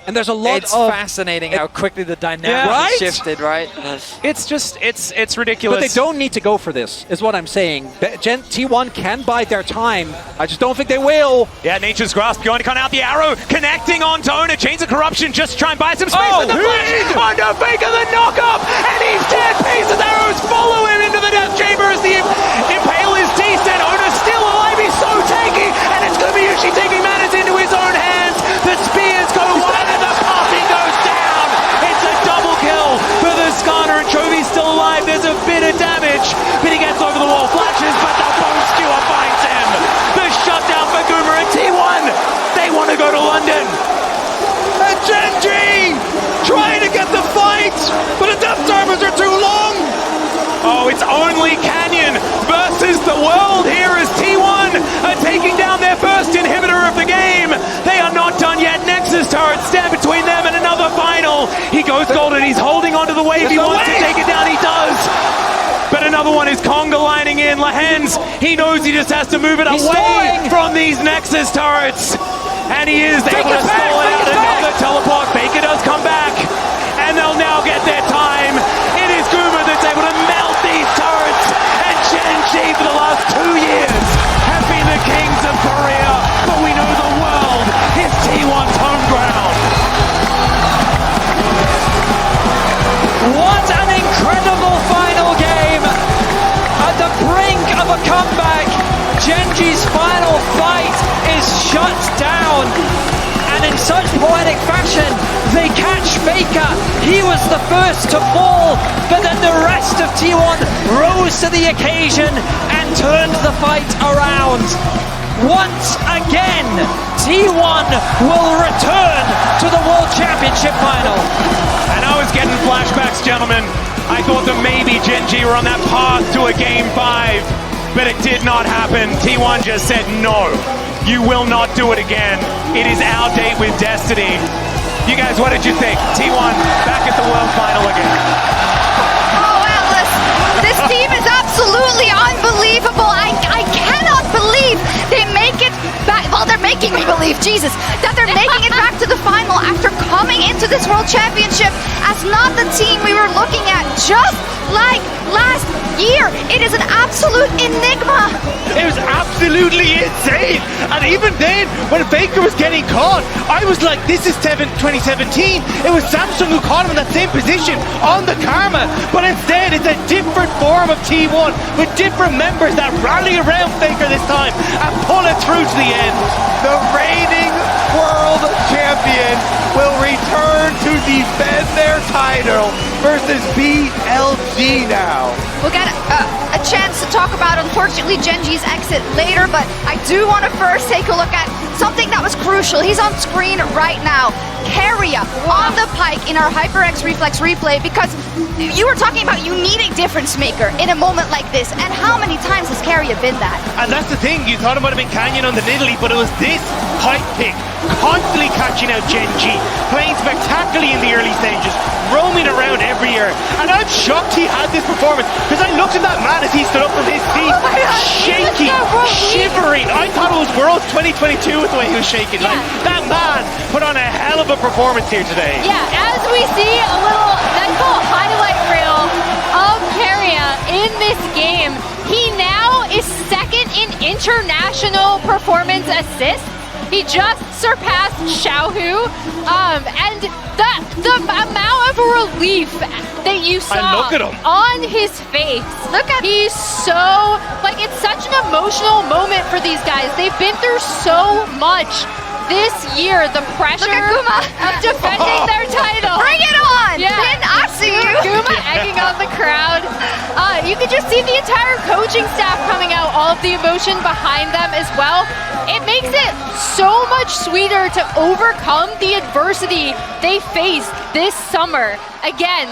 And there's a lot it's fascinating how quickly the dynamic shifted, right? It's just, it's ridiculous. But they don't need to go for this, is what I'm saying. T1 can bide their time. I just don't think they will. Yeah, Nature's Grasp going to come out the arrow, connecting on Tona. Chains of Corruption just try and buy some space. Oh, with the flash onto Faker, the knock up, and he's dead. Pieces arrows follow him into the death chamber as the Impale is decent. Ona's still alive, he's so tanky, and it's Gumayushi taking matters into his own hands. The spears go wide and the coffee goes down. It's a double kill for the Skarner, and Chovy's still alive. There's a bit of damage, but he gets over the wall, flashes, but the bone skewer finds him. The shutdown for Goomer and T1. They want to go to London. And Genji trying to get the fight, but the death timers are too long. Oh, it's only Canyon versus the world here as T1 are taking down their first inhibitor of the game. They are not done yet. Nexus turrets stand between them and another final. He goes golden. He's holding onto the wave. He wants to take it down. He does. But another one is conga lining in. Lahens, he knows he just has to move it away from these Nexus turrets. And he is able to stall it out. Another teleport. Baker does come back. And they'll now get their time. It is Guma that's able to melt these turrets. And Genji for the last 2 years have been the kings of Korea. But we know the world is T1's home ground. What an incredible final game! At the brink of a comeback, Genji's final fight is shut down. And in such poetic fashion, they catch Faker. He was the first to fall, but then the rest of T1 rose to the occasion and turned the fight around. Once again, T1 will return to the World Championship final. And I was getting flashbacks, gentlemen. I thought that maybe Genji were on that path to a Game 5, but it did not happen. T1 just said no. You will not do it again. It is our date with Destiny. You guys, what did you think? T1 back at the World Final again. Oh, Atlas, this team is absolutely unbelievable. I cannot believe they make it back. Well, they're making me believe, Jesus, that they're making it back to the final after coming into this World Championship as not the team we were looking at just like last year. It is an absolute enigma. It was absolutely insane. And even then, when Faker was getting caught, I was like, this is 2017. It was Samsung who caught him in that same position on the Karma. But instead, it's a different form of T1 with different members that rally around Faker this time and pull it through to the end. The reigning world champion will return to defend their title versus BLG now. We'll get a chance to talk about, unfortunately, Genji's exit later, but I do want to first take a look at something that was crucial. He's on screen right now. Keria on the pike in our HyperX Reflex replay, because you were talking about you need a difference maker in a moment like this, and how many times has Keria been that? And that's the thing, you thought it might have been Canyon on the Nidalee, but it was this pipe pick, constantly catching out Genji, playing spectacularly in the early stages, roaming around every year. And I'm shocked he had this performance, because I looked at that man as he stood up from his seat, shaking, shivering. I thought it was Worlds 2022 with the way he was shaking. Like, that man put on a hell of a performance here today. Yeah, as we see a little mental highlight reel of Keria in this game, he now is second in international performance assists. He just surpassed Xiaohu, and the amount of relief that you saw on his face. Look at He's so, like, it's such an emotional moment for these guys. They've been through so much this year, the pressure of defending their title. Bring it on! Yeah. Finn, I see you! Guma egging on the crowd. You could just see the entire coaching staff coming out, all of the emotion behind them as well. It makes it so much sweeter to overcome the adversity they faced this summer. Again,